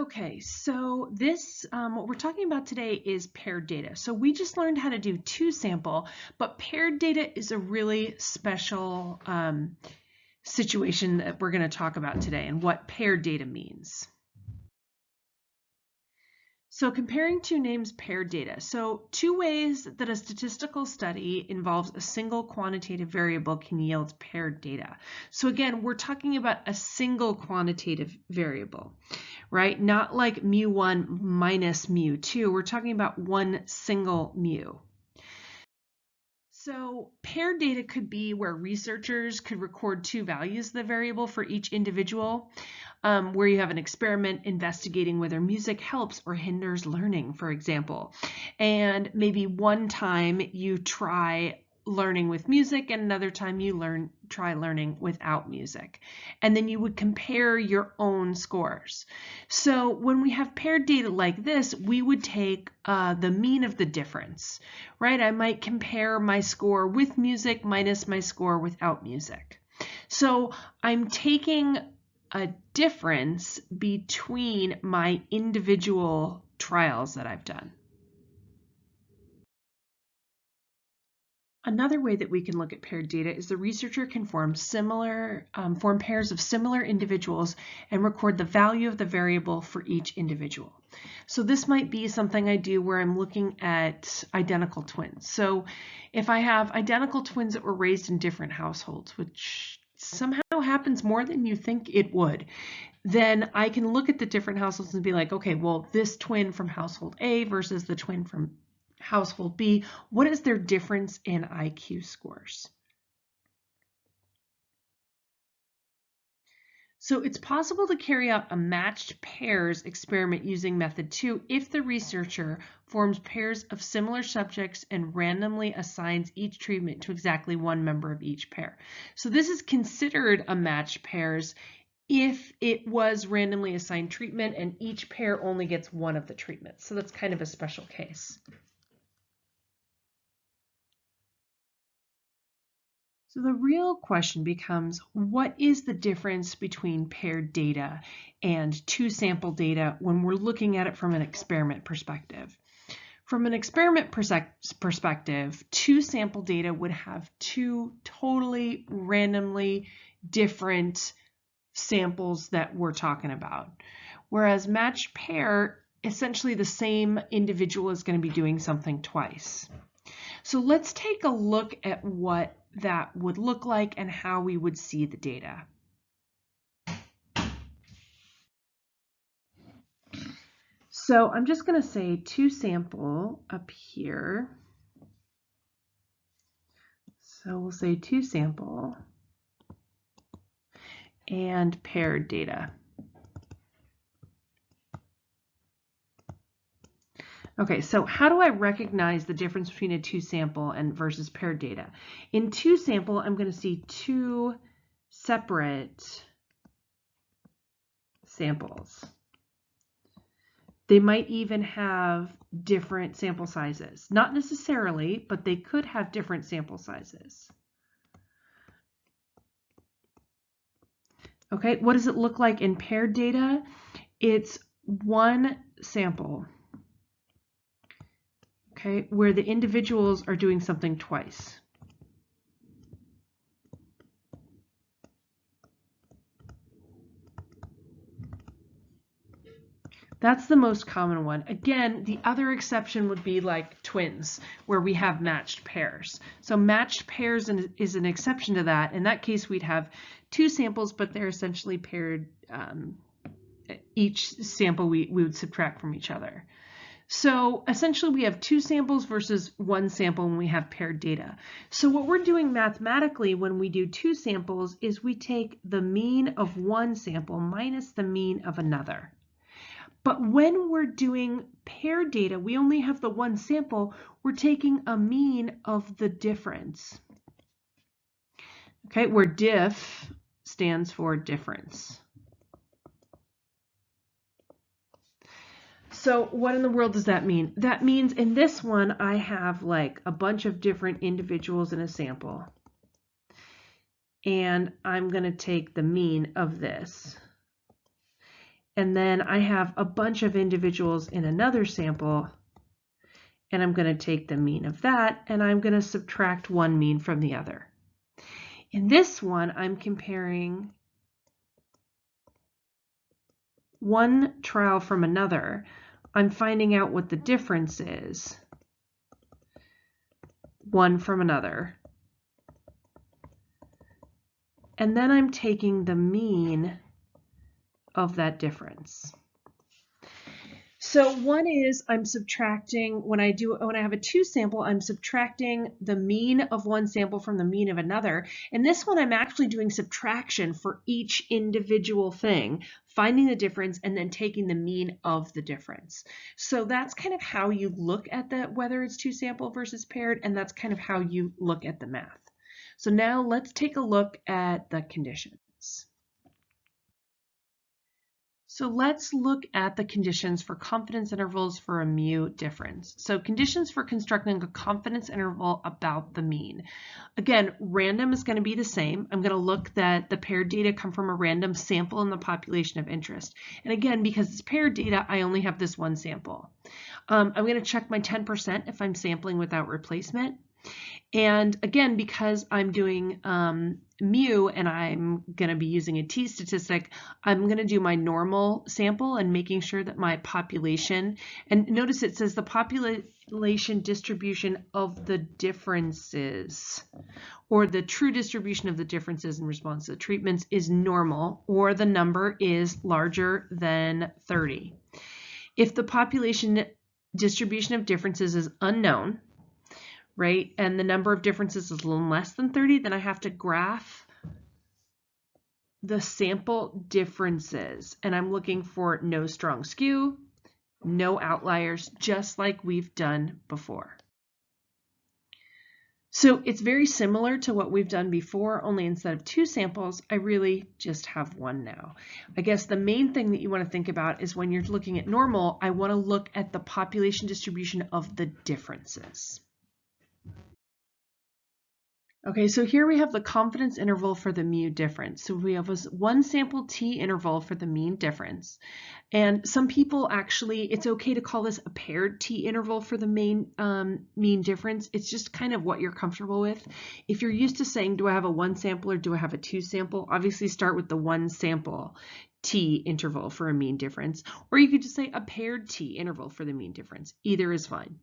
Okay, so this, what we're talking about today is paired data. So we just learned how to do two sample, but paired data is a really special situation that we're going to talk about today and what paired data means. So comparing two names, paired data. So two ways that a statistical study involves a single quantitative variable can yield paired data. So again, we're talking about a single quantitative variable, right? Not like mu1 minus mu2. We're talking about one single mu. So paired data could be where researchers could record two values of the variable for each individual, where you have an experiment investigating whether music helps or hinders learning, for example. And maybe one time you try learning with music and another time you try learning without music. And then you would compare your own scores. So when we have paired data like this, we would take the mean of the difference, right? I might compare my score with music minus my score without music. So I'm taking a difference between my individual trials that I've done. Another way that we can look at paired data is the researcher can form pairs of similar individuals and record the value of the variable for each individual. So this might be something I do where I'm looking at identical twins. So if I have identical twins that were raised in different households, which somehow happens more than you think it would, then I can look at the different households and be like, okay, well, this twin from household A versus the twin from household B, what is their difference in IQ scores? So it's possible to carry out a matched pairs experiment using method 2 if the researcher forms pairs of similar subjects and randomly assigns each treatment to exactly one member of each pair. So this is considered a matched pairs if it was randomly assigned treatment and each pair only gets one of the treatments. So that's kind of a special case. So the real question becomes, what is the difference between paired data and two sample data when we're looking at it from an experiment perspective? From an experiment perspective, two sample data would have two totally randomly different samples that we're talking about. Whereas matched pair, essentially the same individual is going to be doing something twice. So let's take a look at what that would look like and how we would see the data. So I'm just going to say two sample up here. So we'll say two sample and paired data. Okay, so how do I recognize the difference between a two sample and versus paired data? In two sample, I'm going to see two separate samples. They might even have different sample sizes. Not necessarily, but they could have different sample sizes. Okay, what does it look like in paired data? It's one sample, okay, where the individuals are doing something twice. That's the most common one. Again, the other exception would be like twins, where we have matched pairs. So matched pairs is an exception to that. In that case, we'd have two samples, but they're essentially paired. Each sample we would subtract from each other. So essentially we have two samples versus one sample when we have paired data. So what we're doing mathematically when we do two samples is we take the mean of one sample minus the mean of another. But when we're doing paired data, we only have the one sample. We're taking a mean of the difference. Okay, where diff stands for difference. So what in the world does that mean? That means in this one, I have like a bunch of different individuals in a sample. And I'm going to take the mean of this. and then I have a bunch of individuals in another sample, and I'm going to take the mean of that, and I'm going to subtract one mean from the other. In this one, I'm comparing one trial from another. I'm finding out what the difference is, one from another. And then I'm taking the mean of that difference. So one is I'm subtracting, when I have a two sample, I'm subtracting the mean of one sample from the mean of another. And this one I'm actually doing subtraction for each individual thing, finding the difference and then taking the mean of the difference. So that's kind of how you look at whether it's two sample versus paired, and that's kind of how you look at the math. So now let's take a look at the conditions. So let's look at the conditions for confidence intervals for a mu difference. So conditions for constructing a confidence interval about the mean. Again, random is going to be the same. I'm going to look that the paired data come from a random sample in the population of interest. And again, because it's paired data, I only have this one sample. I'm going to check my 10% if I'm sampling without replacement. And again, because I'm doing mu and I'm going to be using a t-statistic, I'm going to do my normal sample and making sure that my population, and notice it says the population distribution of the differences, or the true distribution of the differences in response to the treatments is normal, or the number is larger than 30. If the population distribution of differences is unknown, right, and the number of differences is less than 30, then I have to graph the sample differences. And I'm looking for no strong skew, no outliers, just like we've done before. So it's very similar to what we've done before, only instead of two samples, I really just have one now. I guess the main thing that you want to think about is when you're looking at normal, I want to look at the population distribution of the differences. Okay, so here we have the confidence interval for the mu difference. So we have a one sample t interval for the mean difference. And some people actually, it's okay to call this a paired t interval for the mean difference. It's just kind of what you're comfortable with. If you're used to saying, do I have a one sample or do I have a two sample? Obviously start with the one sample t interval for a mean difference. Or you could just say a paired t interval for the mean difference. Either is fine.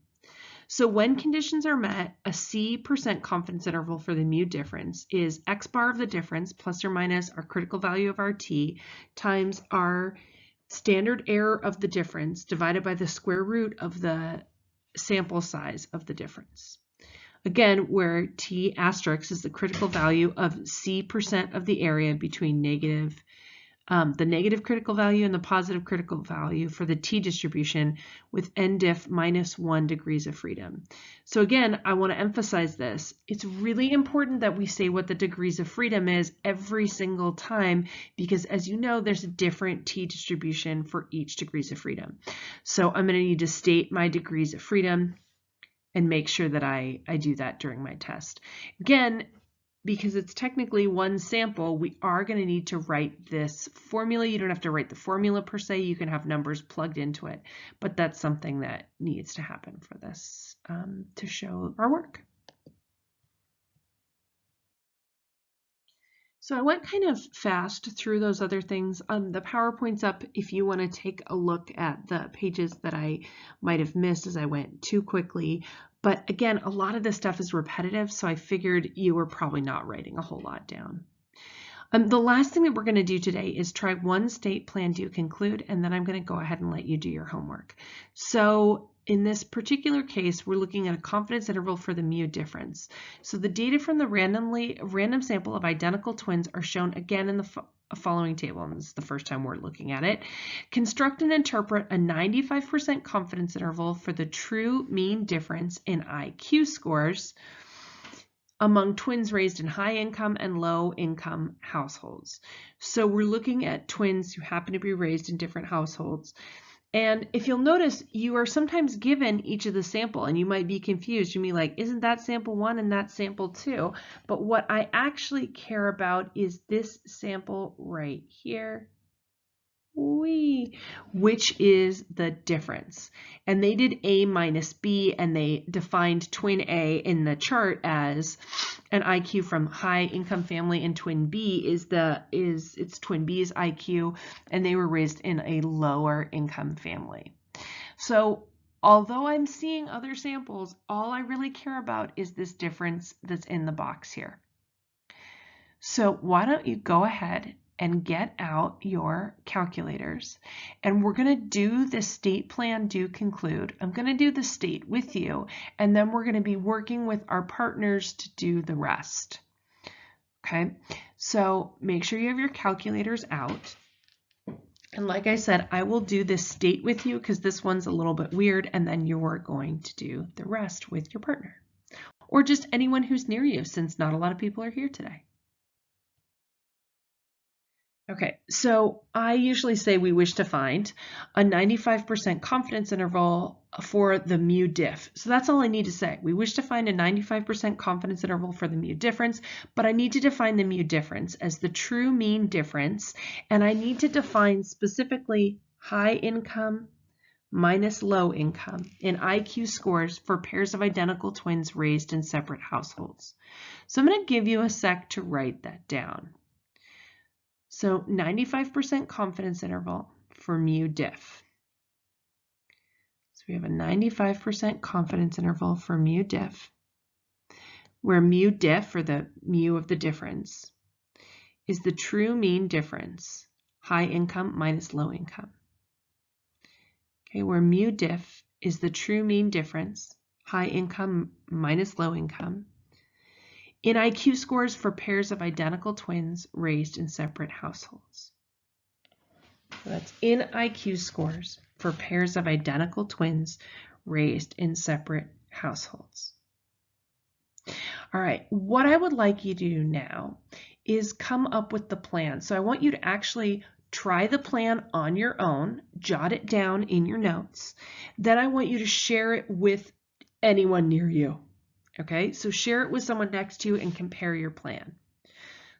So when conditions are met, a C% confidence interval for the mu difference is x bar of the difference plus or minus our critical value of our t times our standard error of the difference divided by the square root of the sample size of the difference. Again, where t asterisk is the critical value of C% of the area between the negative critical value and the positive critical value for the t distribution with n-diff minus 1 degrees of freedom. So again, I want to emphasize this. It's really important that we say what the degrees of freedom is every single time, because as you know, there's a different t distribution for each degrees of freedom. So I'm going to need to state my degrees of freedom and make sure that I do that during my test. Again, because it's technically one sample, we are going to need to write this formula. You don't have to write the formula per se. You can have numbers plugged into it, but that's something that needs to happen for this to show our work. So I went kind of fast through those other things. The PowerPoint's up if you want to take a look at the pages that I might have missed as I went too quickly. But again, a lot of this stuff is repetitive, so I figured you were probably not writing a whole lot down. The last thing that we're going to do today is try one state plan do conclude, and then I'm going to go ahead and let you do your homework. So in this particular case, we're looking at a confidence interval for the mu difference. So the data from the random sample of identical twins are shown again in the following table, and this is the first time we're looking at it. Construct and interpret a 95% confidence interval for the true mean difference in IQ scores among twins raised in high income and low income households. So we're looking at twins who happen to be raised in different households. And if you'll notice, you are sometimes given each of the sample and you might be confused. You mean like, isn't that sample 1 and that sample 2? But what I actually care about is this sample right here. which is the difference. And they did A minus B, and they defined twin A in the chart as an IQ from high income family, and twin B it's twin B's IQ, and they were raised in a lower income family. So although I'm seeing other samples, all I really care about is this difference that's in the box here. So why don't you go ahead and get out your calculators, and we're going to do the state plan do conclude. I'm going to do the state with you, and then we're going to be working with our partners to do the rest. Okay, so make sure you have your calculators out. And like I said, I will do this state with you because this one's a little bit weird, and then you're going to do the rest with your partner or just anyone who's near you, since not a lot of people are here today. Okay, so I usually say we wish to find a 95% confidence interval for the mu diff. So that's all I need to say. We wish to find a 95% confidence interval for the mu difference, but I need to define the mu difference as the true mean difference, and I need to define specifically high income minus low income in IQ scores for pairs of identical twins raised in separate households. So I'm going to give you a sec to write that down. So 95% confidence interval for mu diff. So we have a 95% confidence interval for mu diff, where mu diff, or the mu of the difference, is the true mean difference, high income minus low income. Okay, where mu diff is the true mean difference, high income minus low income, in IQ scores for pairs of identical twins raised in separate households. So that's in IQ scores for pairs of identical twins raised in separate households. All right, what I would like you to do now is come up with the plan. So I want you to actually try the plan on your own, jot it down in your notes. Then I want you to share it with anyone near you. Okay, so share it with someone next to you and compare your plan.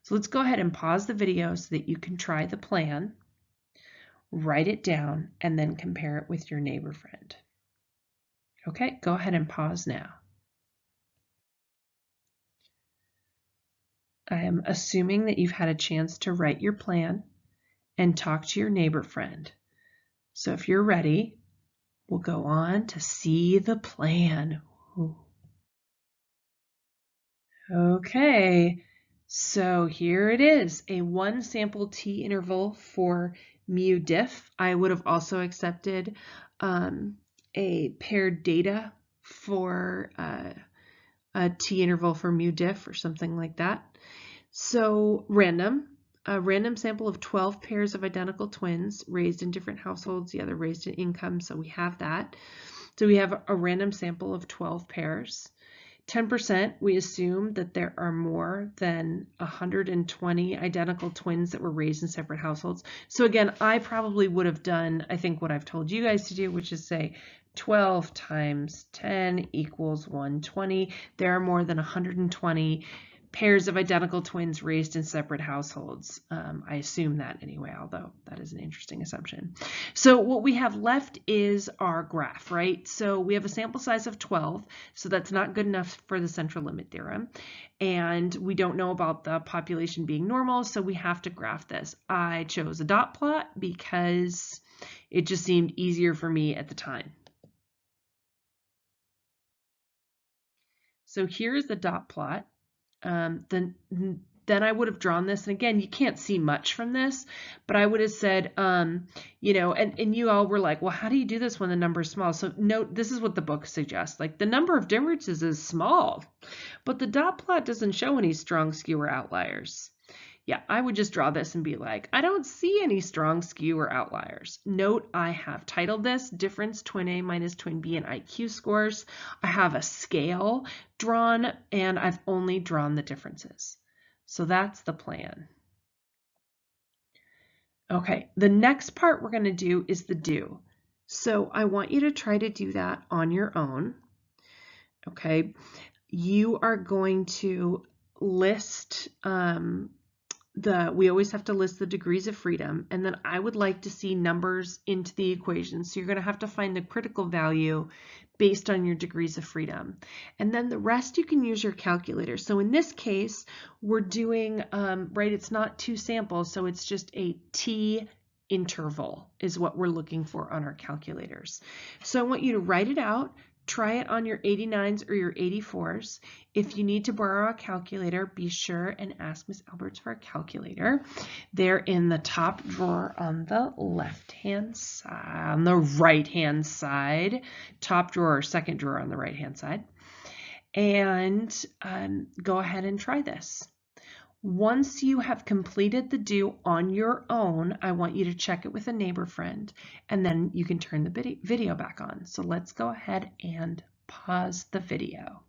So let's go ahead and pause the video so that you can try the plan, write it down, and then compare it with your neighbor friend. Okay, go ahead and pause now. I am assuming that you've had a chance to write your plan and talk to your neighbor friend. So if you're ready, we'll go on to see the plan. Ooh. Okay, so here it is, a one sample t interval for mu diff. I would have also accepted a paired data for a t interval for mu diff or something like that. So a random sample of 12 pairs of identical twins raised in different households, the other raised in income, so we have that. So we have a random sample of 12 pairs. 10%, we assume that there are more than 120 identical twins that were raised in separate households. So again, I probably would have done, I think, what I've told you guys to do, which is say 12 times 10 equals 120. There are more than 120 pairs of identical twins raised in separate households. I assume that anyway, although that is an interesting assumption. So what we have left is our graph, right? So we have a sample size of 12, so that's not good enough for the central limit theorem. And we don't know about the population being normal, so we have to graph this. I chose a dot plot because it just seemed easier for me at the time. So here's the dot plot. Then I would have drawn this, and again, you can't see much from this, but I would have said, you know, and you all were like, well, how do you do this when the number is small? So note, this is what the book suggests. Like, the number of differences is small, but the dot plot doesn't show any strong skew or outliers. Yeah, I would just draw this and be like, I don't see any strong skew or outliers. Note, I have titled this Difference Twin A minus Twin B in IQ scores. I have a scale drawn, and I've only drawn the differences. So that's the plan. Okay, the next part we're going to do is the do. So I want you to try to do that on your own. Okay, you are going to list we always have to list the degrees of freedom, and then I would like to see numbers into the equation. So you're going to have to find the critical value based on your degrees of freedom. And then the rest you can use your calculator. So in this case, we're doing, right, it's not two samples, so it's just a t interval is what we're looking for on our calculators. So I want you to write it out. Try it on your 89s or your 84s. If you need to borrow a calculator, be sure and ask Miss Alberts for a calculator. They're in the top drawer on the left-hand side, on the right-hand side, top drawer or second drawer on the right-hand side. And go ahead and try this. Once you have completed the do on your own, I want you to check it with a neighbor friend, and then you can turn the video back on. So let's go ahead and pause the video.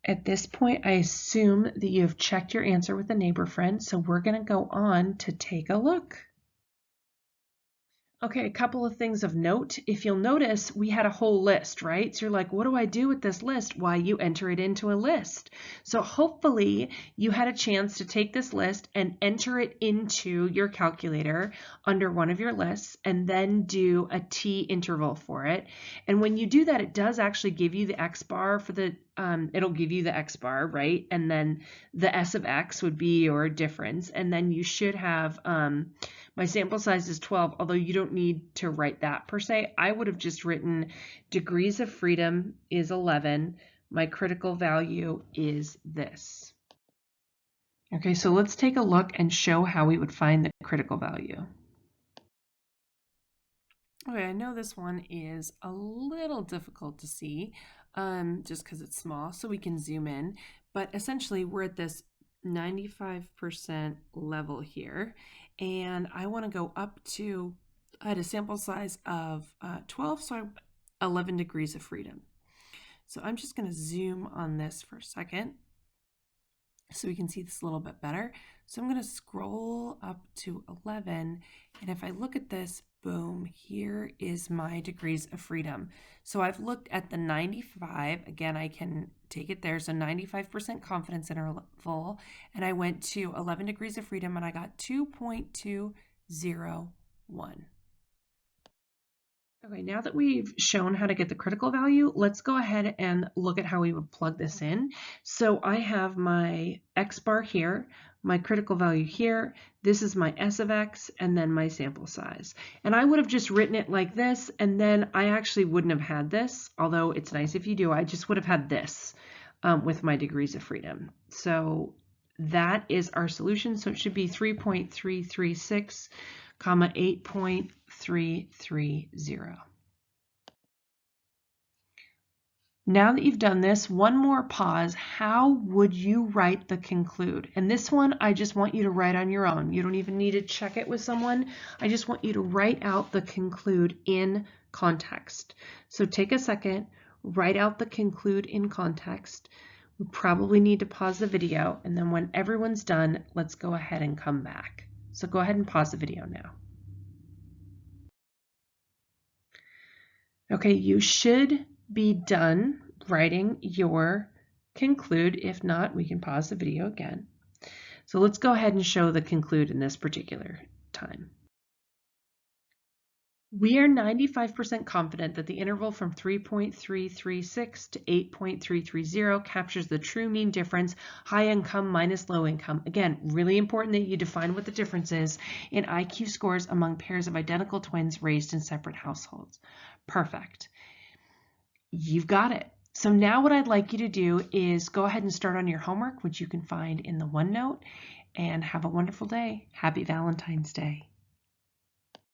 At this point, I assume that you have checked your answer with a neighbor friend, so we're going to go on to take a look. Okay, a couple of things of note. If you'll notice, we had a whole list, right? So you're like, what do I do with this list? Why, you enter it into a list. So hopefully you had a chance to take this list and enter it into your calculator under one of your lists and then do a t interval for it. And when you do that, it does actually give you the x bar for the it'll give you the x bar, right? And then the s of x would be your difference. And then you should have, my sample size is 12, although you don't need to write that per se. I would have just written degrees of freedom is 11. My critical value is this. Okay, so let's take a look and show how we would find the critical value. Okay, I know this one is a little difficult to see just because it's small, so we can zoom in. But essentially, we're at this 95% level here, and I want to go up to, I had a sample size of 12, so 11 degrees of freedom. So I'm just going to zoom on this for a second so we can see this a little bit better. So I'm going to scroll up to 11, and if I look at this, boom, here is my degrees of freedom. So I've looked at the 95, again, I can take it there, so 95% confidence interval, and I went to 11 degrees of freedom and I got 2.201. Okay, now that we've shown how to get the critical value, let's go ahead and look at how we would plug this in. So I have my x bar here, my critical value here, this is my s of x, and then my sample size. And I would have just written it like this, and then I actually wouldn't have had this, although it's nice if you do. I just would have had this with my degrees of freedom. So that is our solution. So it should be 3.336, comma 8.330. Now that you've done this, one more pause. How would you write the conclude? And this one, I just want you to write on your own. You don't even need to check it with someone. I just want you to write out the conclude in context. So take a second, write out the conclude in context. We probably need to pause the video, and then when everyone's done, let's go ahead and come back. So go ahead and pause the video now. Okay, you should be done writing your conclude. If not, we can pause the video again. So let's go ahead and show the conclude in this particular time. We are 95% confident that the interval from 3.336 to 8.330 captures the true mean difference, high income minus low income. Again, really important that you define what the difference is in IQ scores among pairs of identical twins raised in separate households. Perfect. You've got it. So now what I'd like you to do is go ahead and start on your homework, which you can find in the OneNote, and have a wonderful day. Happy Valentine's Day.